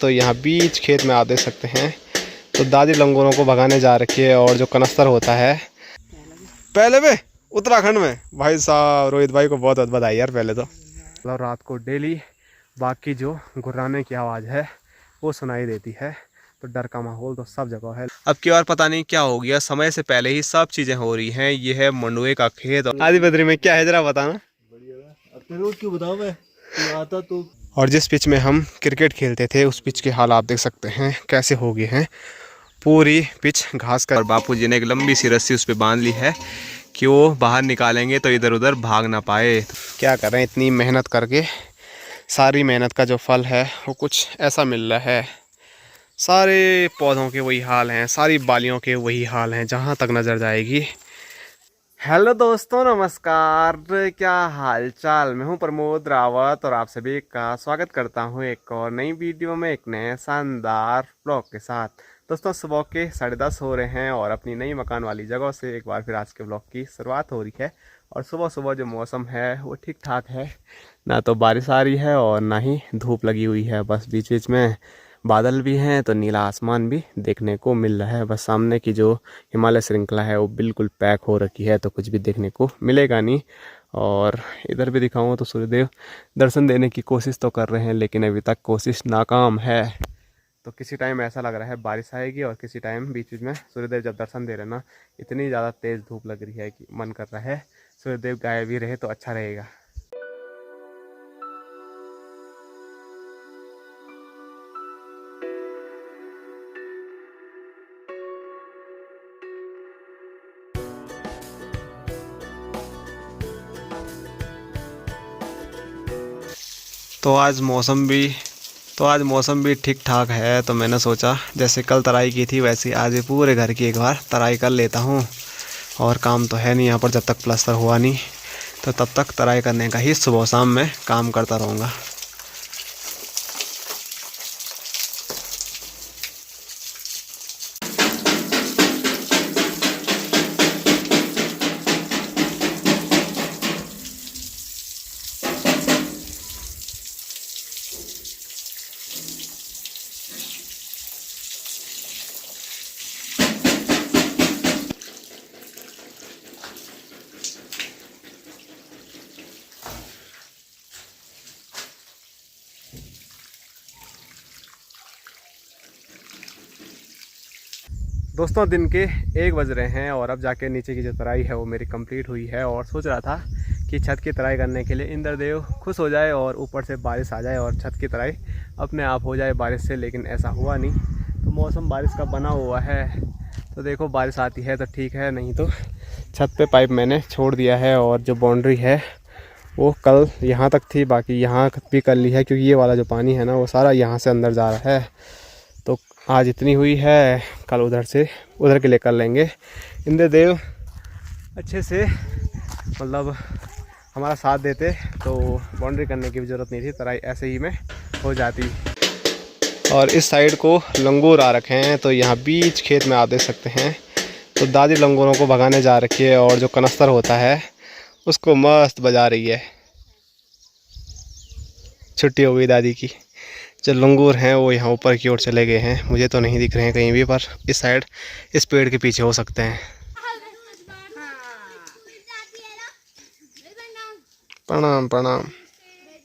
तो यहाँ बीच खेत में आप देख सकते हैं। तो दादी लंगूरों को भगाने जा रखी है और जो कनस्तर होता है पहले में उत्तराखंड में। भाई साहब रोहित भाई को बहुत बहुत बधाई यार। पहले तो मतलब रात को डेली बाघ की जो गुर्राने की आवाज़ है वो सुनाई देती है। तो डर का माहौल तो सब जगह है। अब की बार पता नहीं क्या हो गया, समय से पहले ही सब चीजें हो रही हैं। ये है मंडुए का खेत। आदि बद्री में क्या है जरा बताना। क्यों बताओ मैं आता तो। और जिस पिच में हम क्रिकेट खेलते थे उस पिच के हाल आप देख सकते हैं कैसे हो गए हैं। पूरी पिच घास का। और बापूजी ने एक लंबी सी रस्सी उस पर बांध ली है कि वो बाहर निकालेंगे तो इधर उधर भाग ना पाए। क्या कर रहे हैं इतनी मेहनत करके, सारी मेहनत का जो फल है वो कुछ ऐसा मिल रहा है। सारे पौधों के वही हाल हैं, सारी बालियों के वही हाल हैं जहाँ तक नज़र जाएगी। हेलो दोस्तों, नमस्कार। क्या हाल चाल। मैं हूं प्रमोद रावत और आप सभी का स्वागत करता हूं एक और नई वीडियो में, एक नए शानदार ब्लॉग के साथ। दोस्तों सुबह के 10:30 हो रहे हैं और अपनी नई मकान वाली जगह से एक बार फिर आज के ब्लॉग की शुरुआत हो रही है। और सुबह सुबह जो मौसम है वो ठीक ठाक है, ना तो बारिश आ रही है और ना ही धूप लगी हुई है। बस बीच बीच में बादल भी हैं तो नीला आसमान भी देखने को मिल रहा है। बस सामने की जो हिमालय श्रृंखला है वो बिल्कुल पैक हो रखी है तो कुछ भी देखने को मिलेगा नहीं। और इधर भी दिखाऊँ तो सूर्यदेव दर्शन देने की कोशिश तो कर रहे हैं लेकिन अभी तक कोशिश नाकाम है। तो किसी टाइम ऐसा लग रहा है बारिश आएगी और किसी टाइम बीच बीच में सूर्यदेव जब दर्शन दे रहे ना, इतनी ज़्यादा तेज़ धूप लग रही है कि मन कर रहा है सूर्यदेव गायब ही रहे तो अच्छा रहेगा। तो आज मौसम भी ठीक ठाक है। तो मैंने सोचा जैसे कल तराई की थी वैसे आज पूरे घर की एक बार तराई कर लेता हूँ। और काम तो है नहीं यहाँ पर, जब तक प्लास्टर हुआ नहीं तो तब तक तराई करने का ही सुबह शाम में काम करता रहूँगा। दोस्तों दिन के 1 बज रहे हैं और अब जाके नीचे की जो तराई है वो मेरी कंप्लीट हुई है। और सोच रहा था कि छत की तराई करने के लिए इंद्रदेव खुश हो जाए और ऊपर से बारिश आ जाए और छत की तराई अपने आप हो जाए बारिश से, लेकिन ऐसा हुआ नहीं। तो मौसम बारिश का बना हुआ है। तो देखो बारिश आती है तो ठीक है, नहीं तो छत पे पाइप मैंने छोड़ दिया है। और जो बाउंड्री है वो कल यहाँ तक थी, बाकी यहाँ भी कर ली है क्योंकि ये वाला जो पानी है ना वो सारा यहाँ से अंदर जा रहा है। तो आज इतनी हुई है, कल उधर के लिए कर लेंगे। इंद्रदेव अच्छे से मतलब हमारा साथ देते तो बाउंड्री करने की भी ज़रूरत नहीं थी, तराई ऐसे ही में हो जाती। और इस साइड को लंगूर आ रखे हैं तो यहाँ बीच खेत में आप देख सकते हैं। तो दादी लंगूरों को भगाने जा रखी है और जो कनस्तर होता है उसको मस्त बजा रही है। छुट्टी हो गई दादी की। जो लंगूर हैं वो यहाँ ऊपर की ओर चले गए हैं, मुझे तो नहीं दिख रहे हैं कहीं भी, पर इस साइड इस पेड़ के पीछे हो सकते हैं। प्रणाम प्रणाम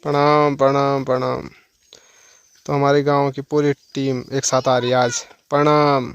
प्रणाम प्रणाम प्रणाम। तो हमारे गांव की पूरी टीम एक साथ आ रही है आज। प्रणाम।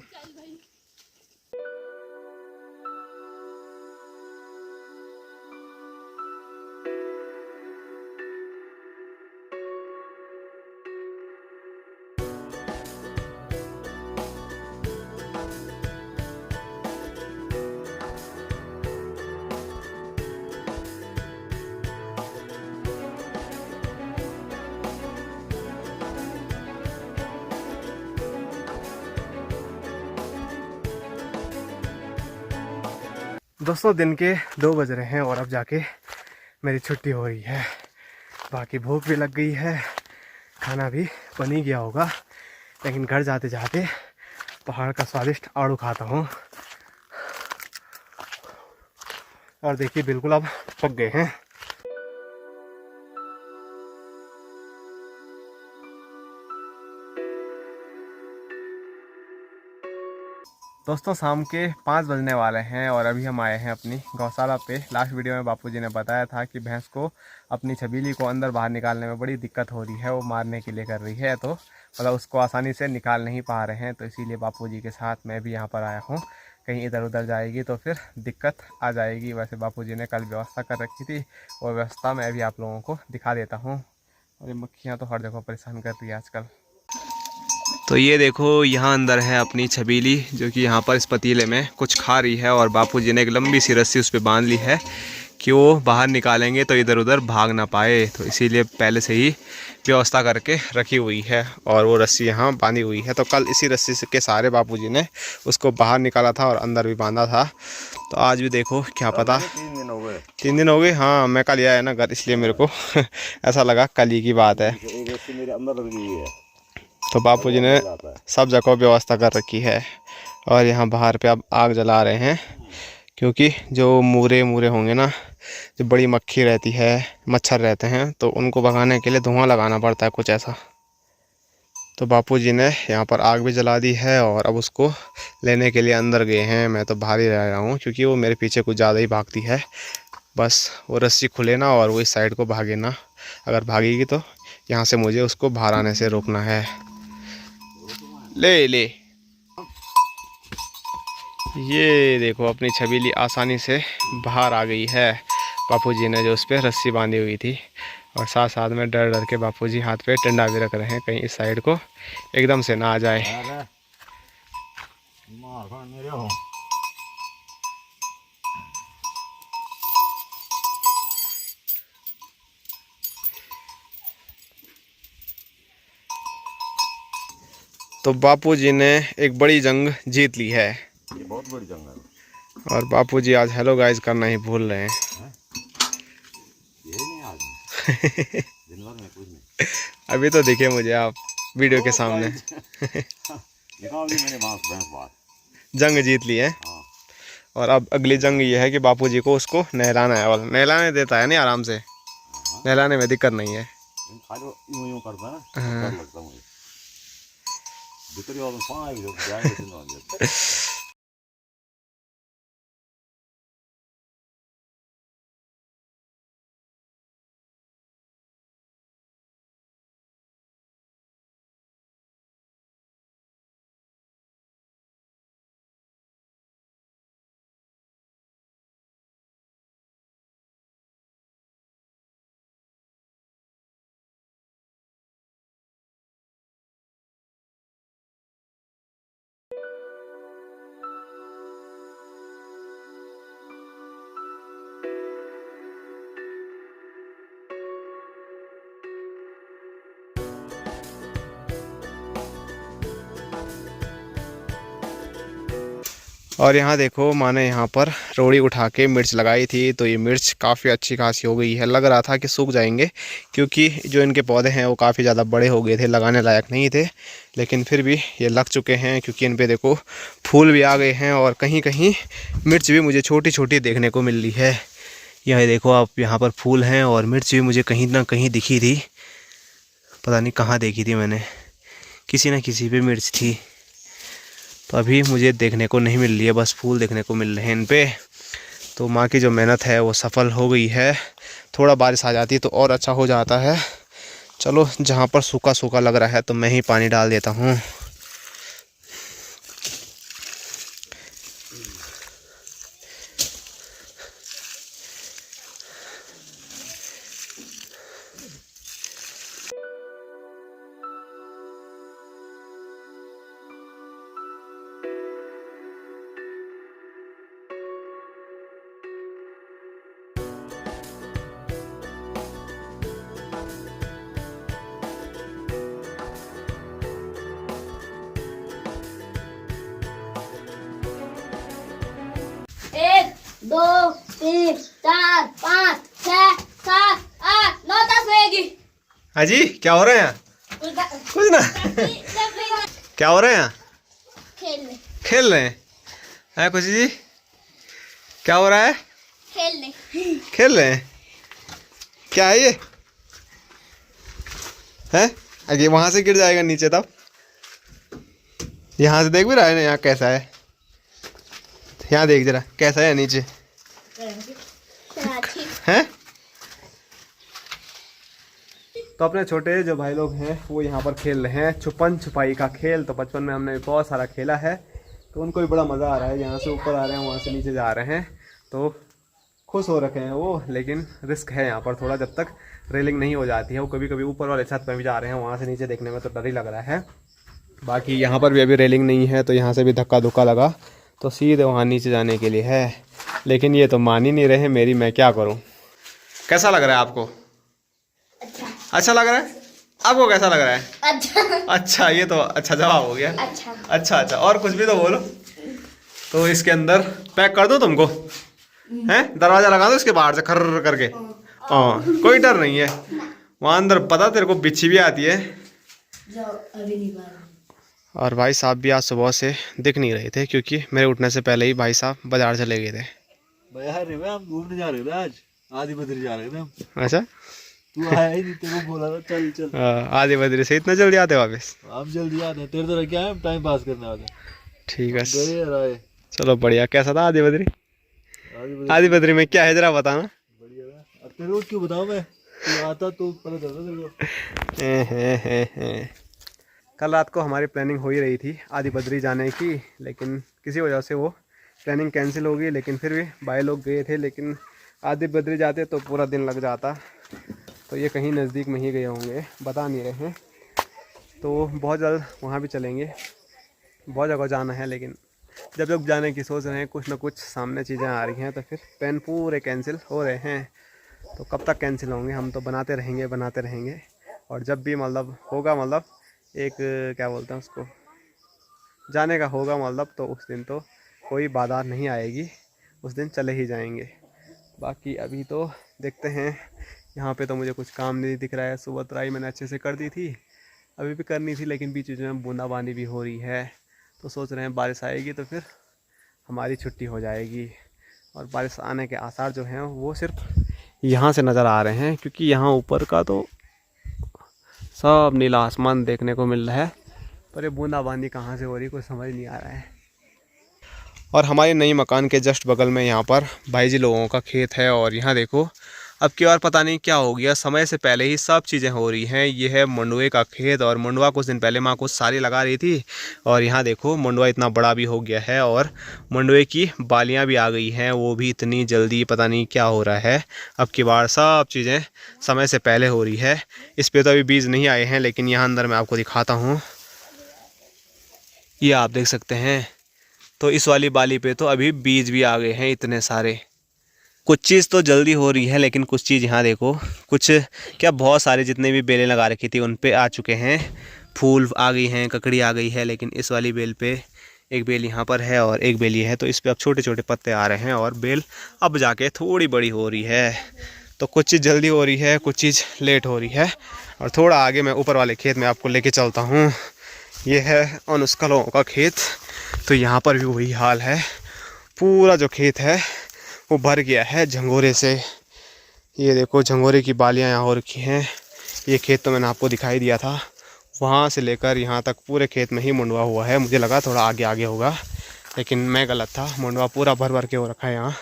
दोस्तों दिन के 2 बज रहे हैं और अब जाके मेरी छुट्टी हो रही है। बाकी भूख भी लग गई है, खाना भी बन ही गया होगा, लेकिन घर जाते जाते पहाड़ का स्वादिष्ट आड़ू खाता हूँ। और देखिए बिल्कुल अब पक गए हैं। दोस्तों शाम के 5 बजने वाले हैं और अभी हम आए हैं अपनी गौशाला पे। लास्ट वीडियो में बापूजी ने बताया था कि भैंस को अपनी छबीली को अंदर बाहर निकालने में बड़ी दिक्कत हो रही है, वो मारने के लिए कर रही है, तो मतलब उसको आसानी से निकाल नहीं पा रहे हैं। तो इसीलिए बापूजी के साथ मैं भी यहाँ पर आया हूँ। कहीं इधर उधर जाएगी तो फिर दिक्कत आ जाएगी। वैसे बापूजी ने कल व्यवस्था कर रखी थी, वो व्यवस्था मैं भी आप लोगों को दिखा देता हूँ। और ये मक्खियाँ तो हर जगह परेशान कर रही है आजकल। तो ये देखो यहाँ अंदर है अपनी छबीली, जो कि यहाँ पर इस पतीले में कुछ खा रही है और बापूजी ने एक लंबी सी रस्सी उस पर बांध ली है कि वो बाहर निकालेंगे तो इधर उधर भाग ना पाए। तो इसीलिए पहले से ही व्यवस्था करके रखी हुई है और वो रस्सी यहाँ बांधी हुई है। तो कल इसी रस्सी के सहारे बापूजी ने उसको बाहर निकाला था और अंदर भी बांधा था। तो आज भी देखो क्या पता 3 दिन हो गए। 3 दिन हो गए। हाँ मैं कल आया ना घर, इसलिए मेरे को ऐसा लगा कल ही की बात है। एक रस्सी मेरे अंदर लग गई है। तो बापूजी ने सब जगह व्यवस्था कर रखी है और यहाँ बाहर पे अब आग जला रहे हैं, क्योंकि जो मूरे होंगे ना, जो बड़ी मक्खी रहती है, मच्छर रहते हैं, तो उनको भगाने के लिए धुआं लगाना पड़ता है कुछ ऐसा। तो बापूजी ने यहाँ पर आग भी जला दी है और अब उसको लेने के लिए अंदर गए हैं। मैं तो बाहर ही रह रहा हूँ, क्योंकि वो मेरे पीछे कुछ ज़्यादा ही भागती है। बस वो रस्सी खुले ना और वो इस साइड को भागे ना। अगर भागेगी तो यहाँ से मुझे उसको बाहर आने से रोकना है। ले ले, ये देखो अपनी छबीली आसानी से बाहर आ गई है। बापूजी ने जो उस पर रस्सी बांधी हुई थी, और साथ साथ में डर डर के बापूजी हाथ पे डंडा भी रख रहे हैं, कहीं इस साइड को एकदम से ना आ जाए। तो बापूजी ने एक बड़ी जंग जीत ली है। ये बहुत बड़ी जंग है। और बापूजी आज हेलो गाइस करना ही भूल रहे हैं। ये नहीं आज दिन भर में कुछ नहीं। अभी तो दिखे मुझे आप वीडियो के सामने। निकाल दी मैंने भैंस बाहर। जंग जीत ली है। हाँ। और अब अगली जंग ये है कि बापूजी को उसको नहलाना है, और नहलाने देता है नहीं आराम से, नहलाने में दिक्कत नहीं है। खाली यूं करता है ना, डर लगता मुझे। भीतर वालों पाए जो जाएंगे तो ना। और यहाँ देखो माँ ने यहाँ पर रोड़ी उठा के मिर्च लगाई थी, तो ये मिर्च काफ़ी अच्छी खासी हो गई है। लग रहा था कि सूख जाएंगे, क्योंकि जो इनके पौधे हैं वो काफ़ी ज़्यादा बड़े हो गए थे, लगाने लायक नहीं थे, लेकिन फिर भी ये लग चुके हैं, क्योंकि इन पे देखो फूल भी आ गए हैं और कहीं कहीं मिर्च भी मुझे छोटी छोटी देखने को मिल रही है। यह देखो आप, यहाँ पर फूल हैं और मिर्च भी मुझे कहीं ना कहीं दिखी थी, पता नहीं कहाँ देखी थी मैंने, किसी न किसी पे मिर्च थी। तो अभी मुझे देखने को नहीं मिल रही है, बस फूल देखने को मिल रहे हैं इन पे। तो माँ की जो मेहनत है वो सफल हो गई है। थोड़ा बारिश आ जाती तो और अच्छा हो जाता है। चलो जहाँ पर सूखा सूखा लग रहा है तो मैं ही पानी डाल देता हूँ। एक, दो, तीन, चार, 5, 6, 7, 8, 9, 10 रहेगी। हाँ जी, क्या हो रहा है यहाँ? कुछ ना। क्या हो रहा है यहाँ? खेल रहे हैं खुशी जी? क्या हो रहा है? खेल रहे हैं। क्या है ये? हैं? आगे वहां से गिर जाएगा नीचे, तब यहाँ से देख भी रहा है ना यहाँ कैसा है। यहाँ देख जरा कैसा है नीचे हैं। तो अपने छोटे जो भाई लोग हैं वो यहाँ पर खेल रहे हैं छुपन छुपाई का खेल। तो बचपन में हमने बहुत सारा खेला है, तो उनको भी बड़ा मज़ा आ रहा है। यहाँ से ऊपर आ रहे हैं, वहाँ से नीचे जा रहे हैं, तो खुश हो रखे हैं वो। लेकिन रिस्क है यहाँ पर थोड़ा, जब तक रेलिंग नहीं हो जाती है। वो कभी कभी ऊपर वाले छत पर भी जा रहे हैं, वहाँ से नीचे देखने में तो डर ही लग रहा है। बाकी यहाँ पर भी अभी रेलिंग नहीं है, तो यहाँ से भी धक्का धुक्का लगा तो सीधे वहाँ नीचे जाने के लिए है। लेकिन ये तो मान ही नहीं रहे मेरी, मैं क्या करूँ। कैसा लग रहा है आपको? अच्छा लग रहा है आपको? कैसा लग रहा है? अच्छा, ये तो अच्छा जवाब हो गया। अच्छा, और कुछ भी तो बोलो। तो इसके अंदर पैक कर दो तुमको, हैं? दरवाजा लगा दो इसके बाहर से खर्र करके। हाँ, कोई डर नहीं है वहाँ अंदर। पता तेरे को बिच्छी भी आती है। और भाई साहब भी आज सुबह से दिख नहीं रहे थे, क्योंकि मेरे उठने से पहले ही भाई साहब बाजार चले गए थे। हम घूमने जा रहे थे आज, आदि बद्री जा रहे थे हम। अच्छा, तू आया ही नहीं, तेरे को बोला था चल चल। आदि बद्री से इतना जल्दी आते वापस? हम जल्दी आते हैं, तेरे तरह क्या है, टाइम पास करने वाले। ठीक है, चलो बढ़िया। कैसा था आदि बद्री? आदि बद्री में क्या है जरा बताना। बढ़िया था। अब तेरे को क्यों बताऊं मैं, तू आता तो पता चलता तेरे को। कल रात को हमारी प्लानिंग हो ही रही थी आदि बद्री जाने की, लेकिन किसी वजह से वो प्लानिंग कैंसिल हो गई। लेकिन फिर भी भाई लोग गए थे, लेकिन आदि बद्री जाते तो पूरा दिन लग जाता। तो ये कहीं नज़दीक में ही गए होंगे, बता नहीं रहे हैं। तो बहुत जल्द वहाँ भी चलेंगे, बहुत जगह जाना है। लेकिन जब लोग जाने की सोच रहे हैं, कुछ ना कुछ सामने चीज़ें आ रही हैं, तो फिर प्लान पूरे कैंसिल हो रहे हैं। तो कब तक कैंसिल होंगे? हम तो बनाते रहेंगे। और जब भी मतलब होगा, मतलब एक क्या बोलते हैं उसको, जाने का होगा मतलब, तो उस दिन तो कोई बाधा नहीं आएगी, उस दिन चले ही जाएंगे। बाकी अभी तो देखते हैं। यहाँ पे तो मुझे कुछ काम नहीं दिख रहा है। सुबह तराई मैंने अच्छे से कर दी थी, अभी भी करनी थी, लेकिन बीच बीच में बूंदाबांदी भी हो रही है। तो सोच रहे हैं बारिश आएगी तो फिर हमारी छुट्टी हो जाएगी। और बारिश आने के आसार जो हैं वो सिर्फ यहाँ से नज़र आ रहे हैं, क्योंकि यहाँ ऊपर का तो सब नीला आसमान देखने को मिल रहा है, पर ये बूंदाबांदी कहाँ से हो रही कोई समझ नहीं आ रहा है। और हमारे नई मकान के जस्ट बगल में यहाँ पर भाई जी लोगों का खेत है। और यहाँ देखो, अब की बार पता नहीं क्या हो गया, समय से पहले ही सब चीज़ें हो रही हैं। ये है मंडुए का खेत, और मंडुआ कुछ दिन पहले माँ कुछ सारी लगा रही थी। और यहाँ देखो मंडुआ इतना बड़ा भी हो गया है, और मंडुए की बालियाँ भी आ गई हैं, वो भी इतनी जल्दी। पता नहीं क्या हो रहा है, अब की बार सब चीज़ें समय से पहले हो रही है। इस पर तो अभी बीज नहीं आए हैं, लेकिन यहाँ अंदर मैं आपको दिखाता हूँ, ये आप देख सकते हैं। तो इस वाली बाली पे तो अभी बीज भी आ गए हैं इतने सारे। कुछ चीज़ तो जल्दी हो रही है, लेकिन कुछ चीज़ यहाँ देखो, कुछ क्या बहुत सारे जितने भी बेलें लगा रखी थी उन पे आ चुके हैं, फूल आ गई हैं, ककड़ी आ गई है। लेकिन इस वाली बेल पे एक बेल यहाँ पर है और एक बेल ये है, तो इस पे अब छोटे छोटे पत्ते आ रहे हैं, और बेल अब जाके थोड़ी बड़ी हो रही है। तो कुछ चीज़ जल्दी हो रही है, कुछ चीज़ लेट हो रही है। और थोड़ा आगे मैं ऊपर वाले खेत में आपको लेके चलता हूँ। ये है अनुष्का लोगों का खेत। तो यहाँ पर भी वही हाल है, पूरा जो खेत है वो भर गया है झंगोरे से। ये देखो झंगोरे की बालियाँ यहाँ हो रखी हैं। ये खेत तो मैंने आपको दिखाई दिया था, वहाँ से लेकर यहाँ तक पूरे खेत में ही मंडुआ हुआ है। मुझे लगा थोड़ा आगे आगे होगा, लेकिन मैं गलत था, मंडुआ पूरा भर भर के हो रखा है यहाँ।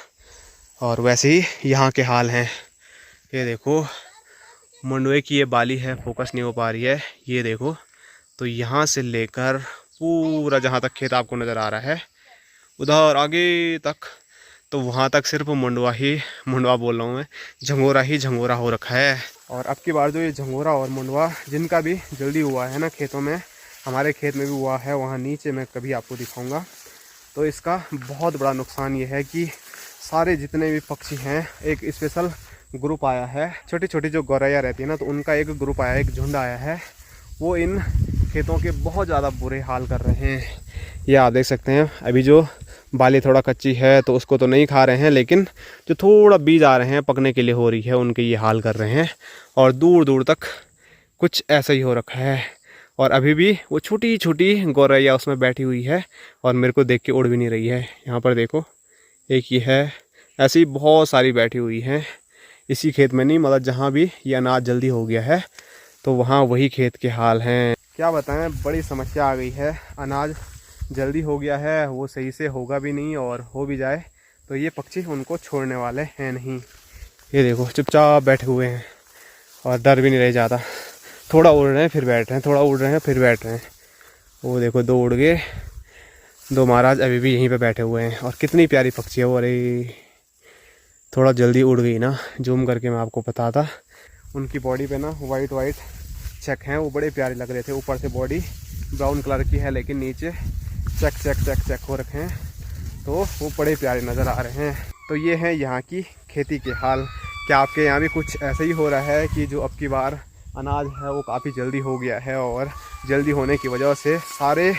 और वैसे ही यहाँ के हाल हैं। ये देखो मंडुए की ये बाली है, फोकस नहीं हो पा रही है। ये देखो, तो यहाँ से लेकर पूरा जहाँ तक खेत आपको नज़र आ रहा है, उधर आगे तक, तो वहाँ तक सिर्फ मंडुआ बोल रहा हूँ मैं, झंगोरा ही झंगोरा हो रखा है। और अब की बार जो ये झंगोरा और मंडुआ जिनका भी जल्दी हुआ है ना खेतों में, हमारे खेत में भी हुआ है, वहाँ नीचे मैं कभी आपको दिखाऊंगा। तो इसका बहुत बड़ा नुकसान ये है कि सारे जितने भी पक्षी हैं, एक स्पेशल ग्रुप आया है, छोटी छोटी जो गौरैया रहती है ना, तो उनका एक ग्रुप आया है, एक झुंड आया है, वो इन खेतों के बहुत ज़्यादा बुरे हाल कर रहे हैं। ये आप देख सकते हैं, अभी जो बाली थोड़ा कच्ची है तो उसको तो नहीं खा रहे हैं, लेकिन जो थोड़ा बीज आ रहे हैं पकने के लिए हो रही है, उनके ये हाल कर रहे हैं। और दूर दूर तक कुछ ऐसा ही हो रखा है। और अभी भी वो छोटी छोटी गौरैया उसमें बैठी हुई है, और मेरे को देख के उड़ भी नहीं रही है। यहाँ पर देखो, एक ये है, ऐसी ही बहुत सारी बैठी हुई हैं। इसी खेत में नहीं, मतलब जहाँ भी ये अनाज जल्दी हो गया है, तो वहाँ वही खेत के हाल हैं। क्या बताएं, बड़ी समस्या आ गई है। अनाज जल्दी हो गया है वो सही से होगा भी नहीं, और हो भी जाए तो ये पक्षी उनको छोड़ने वाले हैं नहीं। ये देखो चुपचाप बैठे हुए हैं और डर भी नहीं रह जाता। थोड़ा उड़ रहे हैं फिर बैठ रहे हैं, थोड़ा उड़ रहे हैं फिर बैठ रहे हैं। वो देखो 2 उड़ गए, 2 महाराज अभी भी यहीं पे बैठे हुए हैं। और कितनी प्यारी पक्षी है वो। अरे थोड़ा जल्दी उड़ गई ना, जूम करके मैं आपको बताता। उनकी बॉडी पे ना वाइट वाइट चेक हैं, वो बड़े प्यारे लग रहे थे। ऊपर से बॉडी ब्राउन कलर की है लेकिन नीचे चेक चेक चेक चेक हो रखे हैं, तो वो बड़े प्यारे नज़र आ रहे हैं। तो ये है यहाँ की खेती के हाल। क्या आपके यहाँ भी कुछ ऐसा ही हो रहा है कि जो अब की बार अनाज है वो काफ़ी जल्दी हो गया है, और जल्दी होने की वजह से सारे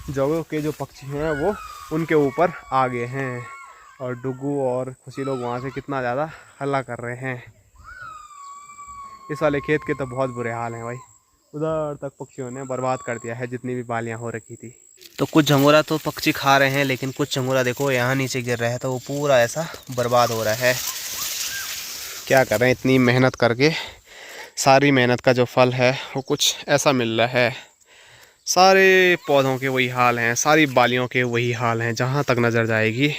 जगहों के जो पक्षी हैं वो उनके ऊपर आ गए हैं, और डुग्गू और खुशी लोग वहाँ से कितना ज़्यादा हल्ला कर रहे हैं। इस वाले खेत के तो बहुत बुरे हाल हैं भाई, उधर तक पक्षियों ने बर्बाद कर दिया है जितनी भी बालियाँ हो रखी थी। तो कुछ झंगोरा तो पक्षी खा रहे हैं, लेकिन कुछ झंगोरा देखो यहाँ नीचे गिर रहा है, तो वो पूरा ऐसा बर्बाद हो रहा है। क्या कर रहे हैं, इतनी मेहनत करके सारी मेहनत का जो फल है वो कुछ ऐसा मिल रहा है। सारे पौधों के वही हाल हैं, सारी बालियों के वही हाल हैं जहाँ तक नज़र जाएगी।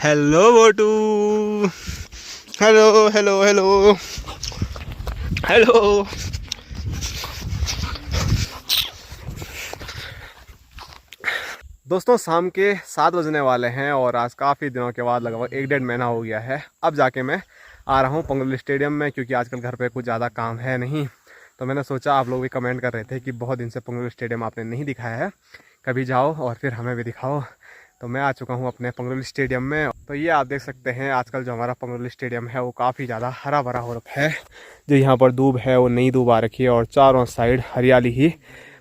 हेलो बोटू, हेलो हेलो हेलो हेलो। दोस्तों शाम के 7 बजने वाले हैं और आज काफ़ी दिनों के बाद लगभग 1-1.5 महीना हो गया है अब जाके मैं आ रहा हूँ पंगुल स्टेडियम में, क्योंकि आजकल घर पे कुछ ज़्यादा काम है नहीं। तो मैंने सोचा, आप लोग भी कमेंट कर रहे थे कि बहुत दिन से पंगुल स्टेडियम आपने नहीं दिखाया है, कभी जाओ और फिर हमें भी दिखाओ। तो मैं आ चुका हूँ अपने पंगुल स्टेडियम में। तो ये आप देख सकते हैं आजकल जो हमारा पंगुल स्टेडियम है वो काफ़ी ज़्यादा हरा भरा हो रखा है। जो यहाँ पर दूब है वो नई दूब आ रखी है और चारों साइड हरियाली ही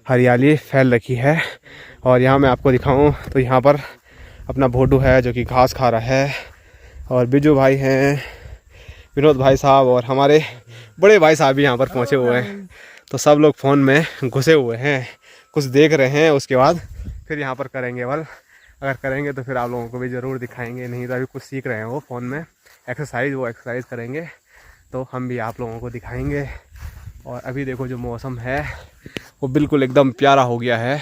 हरियाली फैल रखी है। और यहाँ मैं आपको दिखाऊं तो यहाँ पर अपना भोटू है जो कि घास खा रहा है, और बिजू भाई हैं, विनोद भाई साहब और हमारे बड़े भाई साहब भी यहाँ पर पहुँचे हुए हैं। तो सब लोग फ़ोन में घुसे हुए हैं, कुछ देख रहे हैं, उसके बाद फिर यहाँ पर करेंगे बल। अगर करेंगे तो फिर आप लोगों को भी ज़रूर दिखाएंगे, नहीं तो अभी कुछ सीख रहे हैं वो फ़ोन में एक्सरसाइज, वो एक्सरसाइज करेंगे तो हम भी आप लोगों को दिखाएंगे। और अभी देखो जो मौसम है वो बिल्कुल एकदम प्यारा हो गया है,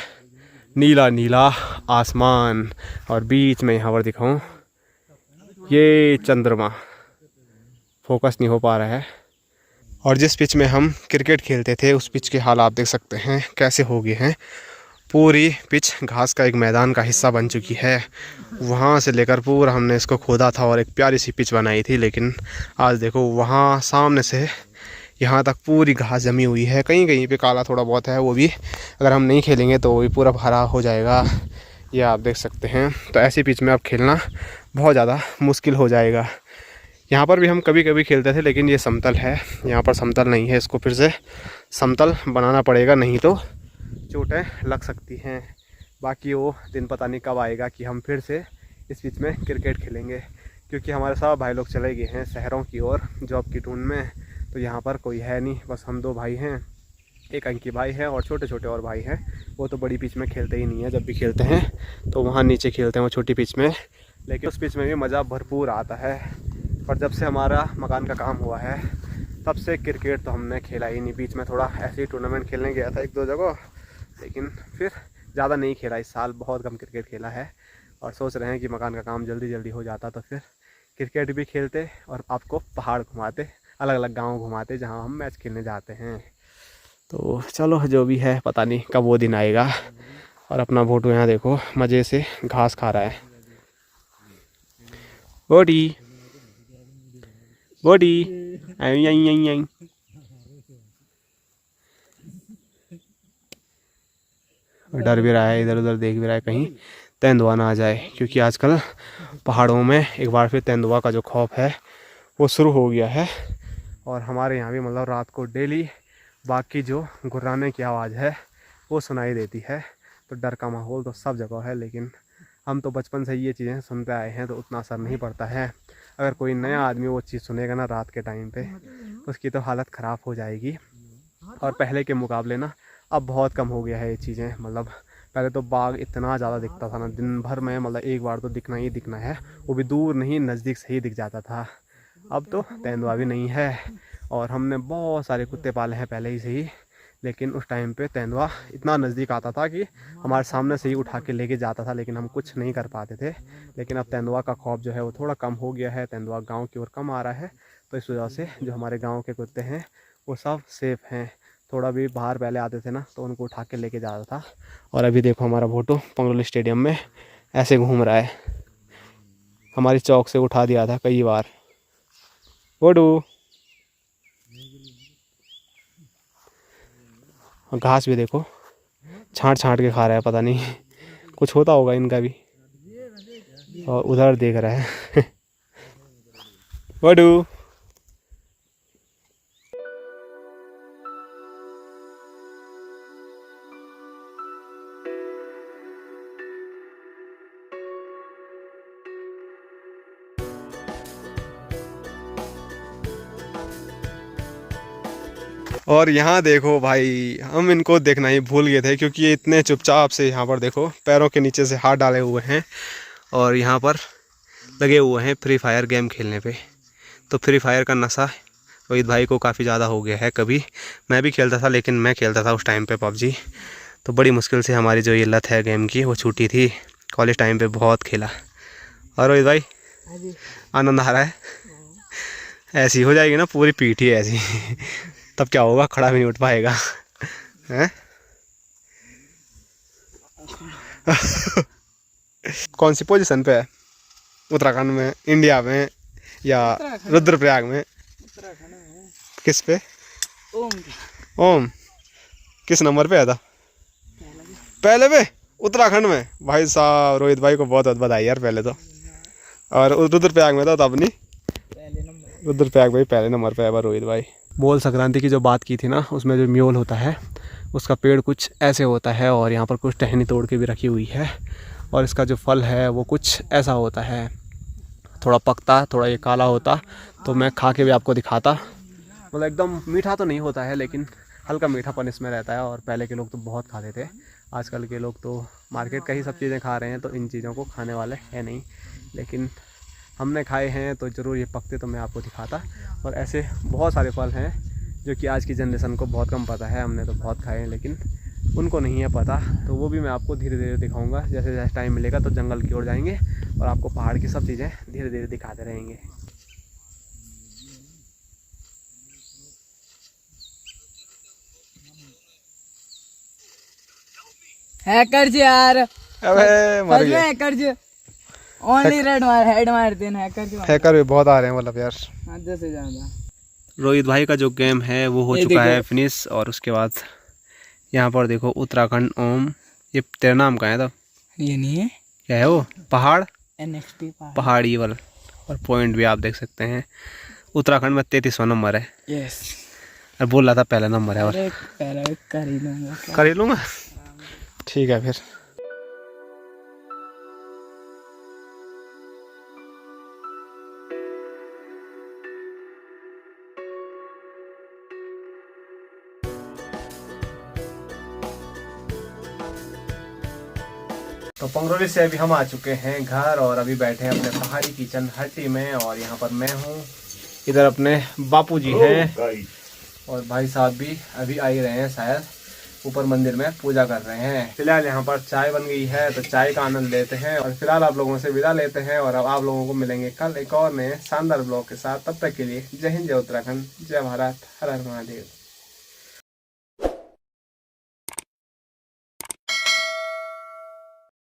नीला नीला आसमान, और बीच में यहाँ पर दिखाऊं ये चंद्रमा, फोकस नहीं हो पा रहा है। और जिस पिच में हम क्रिकेट खेलते थे उस पिच के हाल आप देख सकते हैं कैसे हो गए हैं। पूरी पिच घास का एक मैदान का हिस्सा बन चुकी है। वहाँ से लेकर पूरा हमने इसको खोदा था और एक प्यारी सी पिच बनाई थी, लेकिन आज देखो वहाँ सामने से यहाँ तक पूरी घास जमी हुई है। कहीं कहीं पे काला थोड़ा बहुत है, वो भी अगर हम नहीं खेलेंगे तो वो भी पूरा भरा हो जाएगा। ये आप देख सकते हैं। तो ऐसी पिच में अब खेलना बहुत ज़्यादा मुश्किल हो जाएगा। यहाँ पर भी हम कभी कभी खेलते थे, लेकिन ये समतल है, यहाँ पर समतल नहीं है। इसको फिर से समतल बनाना पड़ेगा, नहीं तो चोटें लग सकती हैं। बाकी वो दिन पता नहीं कब आएगा कि हम फिर से इस पिच में क्रिकेट खेलेंगे, क्योंकि हमारे सब भाई लोग चले गए हैं शहरों की ओर जॉब की ढूंढ में। तो यहाँ पर कोई है नहीं, बस हम 2 भाई हैं, एक अंकी भाई है और छोटे छोटे और भाई हैं। वो तो बड़ी पिच में खेलते ही नहीं है, जब भी खेलते हैं तो वहाँ नीचे खेलते हैं वो छोटी पिच में। लेकिन उस पिच में भी मज़ा भरपूर आता है। पर जब से हमारा मकान का काम हुआ है तब से क्रिकेट तो हमने खेला ही नहीं। बीच में थोड़ा ऐसे ही टूर्नामेंट खेलने गया था 1-2 जगह, लेकिन फिर ज़्यादा नहीं खेला। इस साल बहुत कम क्रिकेट खेला है, और सोच रहे हैं कि मकान का काम जल्दी जल्दी हो जाता तो फिर क्रिकेट भी खेलते और आपको पहाड़ घुमाते, अलग अलग गांव घुमाते जहां हम मैच खेलने जाते हैं। तो चलो जो भी है, पता नहीं कब वो दिन आएगा। और अपना भोटू यहाँ देखो मज़े से घास खा रहा है। बोटी बोटी आई आई आई आई। डर भी रहा है, इधर उधर देख भी रहा है कहीं तेंदुआ ना आ जाए, क्योंकि आजकल पहाड़ों में एक बार फिर तेंदुआ का जो खौफ है वो शुरू हो गया है। और हमारे यहाँ भी मतलब रात को डेली बाघ की जो गुर्राने की आवाज़ है वो सुनाई देती है। तो डर का माहौल तो सब जगह है, लेकिन हम तो बचपन से ये चीज़ें सुनते आए हैं तो उतना असर नहीं पड़ता है। अगर कोई नया आदमी वो चीज़ सुनेगा ना रात के टाइम पे, उसकी तो हालत ख़राब हो जाएगी। और पहले के मुकाबले ना अब बहुत कम हो गया है ये चीज़ें। मतलब पहले तो बाघ इतना ज़्यादा दिखता था ना, दिन भर में मतलब एक बार तो दिखना ही दिखना है, वो भी दूर नहीं नज़दीक से ही दिख जाता था। अब तो तेंदुआ भी नहीं है। और हमने बहुत सारे कुत्ते पाले हैं पहले ही से ही, लेकिन उस टाइम पे तेंदुआ इतना नज़दीक आता था कि हमारे सामने से ही उठा के लेके जाता था, लेकिन हम कुछ नहीं कर पाते थे। लेकिन अब तेंदुआ का खौफ जो है वो थोड़ा कम हो गया है, तेंदुआ गांव की ओर कम आ रहा है। तो इस वजह से जो हमारे गांव के कुत्ते हैं वो सब सेफ़ हैं। थोड़ा भी बाहर पहले आते थे ना तो उनको उठा के लेके जाता था। और अभी देखो हमारा भोटू पंगरोली स्टेडियम में ऐसे घूम रहा है, हमारी चौक से उठा दिया था कई बार। भोटू घास भी देखो छांट छांट के खा रहा है, पता नहीं कुछ होता होगा इनका भी। और उधर देख रहा है भोटू। और यहाँ देखो भाई, हम इनको देखना ही भूल गए थे, क्योंकि ये इतने चुपचाप से यहाँ पर देखो पैरों के नीचे से हाथ डाले हुए हैं और यहाँ पर लगे हुए हैं फ्री फायर गेम खेलने पे। तो फ्री फायर का नशा रोहित भाई को काफ़ी ज़्यादा हो गया है। कभी मैं भी खेलता था, लेकिन मैं खेलता था उस टाइम पे पबजी। तो बड़ी मुश्किल से हमारी जो ये लत है गेम की वो छूटी थी। कॉलेज टाइम पे बहुत खेला। और रोहित भाई आनंद आ रहा है? ऐसी हो जाएगी ना पूरी पीठ ही ऐसी तब क्या होगा, खड़ा भी नहीं उठ पाएगा हैं? कौन सी पोजीशन पे है उत्तराखंड में, इंडिया में या रुद्रप्रयाग में? किस पे? ओम किस नंबर पे आया था? पहले पे उत्तराखंड में। भाई साहब रोहित भाई को बहुत बहुत बधाई यार पहले तो। और रुद्रप्रयाग में था तब नहीं? रुद्रप्रयाग भाई पहले नंबर पे है रोहित भाई। बोल संक्रांति की जो बात की थी ना, उसमें जो म्योल होता है उसका पेड़ कुछ ऐसे होता है और यहाँ पर कुछ टहनी तोड़ के भी रखी हुई है। और इसका जो फल है वो कुछ ऐसा होता है, थोड़ा पकता, थोड़ा ये काला होता। तो मैं खा के भी आपको दिखाता। मतलब एकदम मीठा तो नहीं होता है, लेकिन हल्का मीठापन इसमें रहता है। और पहले के लोग तो बहुत खाते थे, आजकल के लोग तो मार्केट का ही सब चीज़ें खा रहे हैं, तो इन चीज़ों को खाने वाले हैं नहीं। लेकिन हमने खाए हैं तो ज़रूर ये पकते तो मैं आपको दिखाता। और ऐसे बहुत सारे फल हैं जो कि आज की जनरेशन को बहुत कम पता है। हमने तो बहुत खाए हैं लेकिन उनको नहीं है पता, तो वो भी मैं आपको धीरे धीरे दिखाऊंगा। जैसे जैसे टाइम मिलेगा तो जंगल की ओर जाएंगे और आपको पहाड़ की सब चीज़ें धीरे धीरे दिखाते रहेंगे। हैकर जी यार, अबे मर गए। हैकर जी ओनली रेड मार हेड मारते हैं हैकर जी। हैकर भी बहुत आ रहे हैं मतलब यार, हद से ज्यादा। रोहित भाई का जो गेम है वो हो चुका है फिनिश। और उसके बाद यहाँ पर देखो उत्तराखंड ओम, ये तेरा नाम का है? तो ये नहीं है, क्या है वो? पहाड़, NXT पहाड़ी वाला। और पॉइंट भी आप देख सकते हैं। उत्तराखंड में 33वां नंबर है। यस, और बोल रहा था पहला नंबर है। और पहला कर ही लूंगा। कर ही लूँगा, ठीक है फिर। तो पंगरोली से अभी हम आ चुके हैं घर और अभी बैठे हैं अपने पहाड़ी किचन हट्टी में। और यहाँ पर मैं हूँ, इधर अपने बापूजी हैं और भाई साहब भी अभी आ ही रहे हैं, शायद ऊपर मंदिर में पूजा कर रहे हैं। फिलहाल यहाँ पर चाय बन गई है तो चाय का आनंद लेते हैं। और फिलहाल आप लोगों से विदा लेते हैं और अब आप लोगों को मिलेंगे कल एक और नए शानदार ब्लॉग के साथ। तब तक के लिए जय हिंद, जय उत्तराखंड, जय भारत, हर हर महादेव।